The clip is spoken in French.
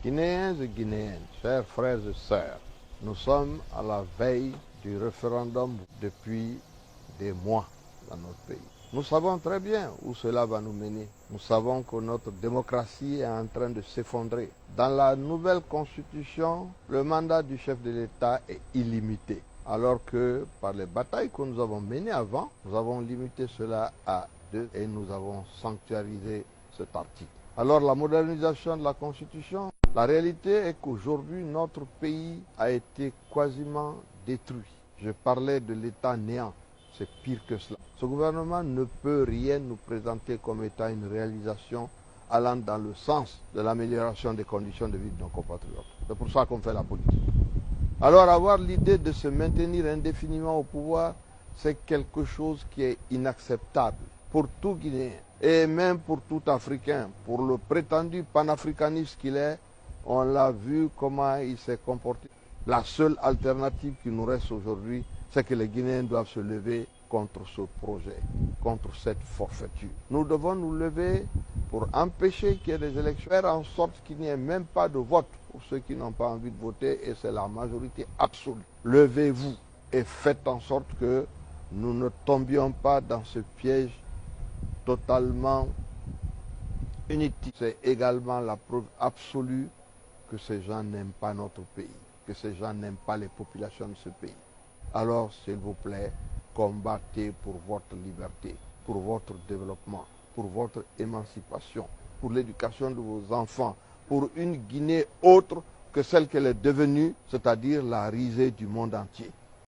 Guinéens et Guinéennes, chers frères et sœurs, nous sommes à la veille du référendum depuis des mois dans notre pays. Nous savons très bien où cela va nous mener. Nous savons que notre démocratie est en train de s'effondrer. Dans la nouvelle constitution, le mandat du chef de l'État est illimité. Alors que par les batailles que nous avons menées avant, nous avons limité cela à 2 et nous avons sanctuarisé cet article. Alors la modernisation de la Constitution, la réalité est qu'aujourd'hui notre pays a été quasiment détruit. Je parlais de l'État néant, c'est pire que cela. Ce gouvernement ne peut rien nous présenter comme étant une réalisation allant dans le sens de l'amélioration des conditions de vie de nos compatriotes. C'est pour ça qu'on fait la politique. Alors avoir l'idée de se maintenir indéfiniment au pouvoir, c'est quelque chose qui est inacceptable pour tout Guinéen et même pour tout Africain. Pour le prétendu panafricaniste qu'il est, on l'a vu comment il s'est comporté. La seule alternative qui nous reste aujourd'hui, c'est que les Guinéens doivent se lever contre ce projet, contre cette forfaiture. Nous devons nous lever pour empêcher qu'il y ait des élections, faire en sorte qu'il n'y ait même pas de vote pour ceux qui n'ont pas envie de voter, et c'est la majorité absolue. Levez-vous et faites en sorte que nous ne tombions pas dans ce piège totalement inutile. C'est également la preuve absolue que ces gens n'aiment pas notre pays, que ces gens n'aiment pas les populations de ce pays. Alors, s'il vous plaît, combattez pour votre liberté, pour votre développement, pour votre émancipation, pour l'éducation de vos enfants, pour une Guinée autre que celle qu'elle est devenue, c'est-à-dire la risée du monde entier.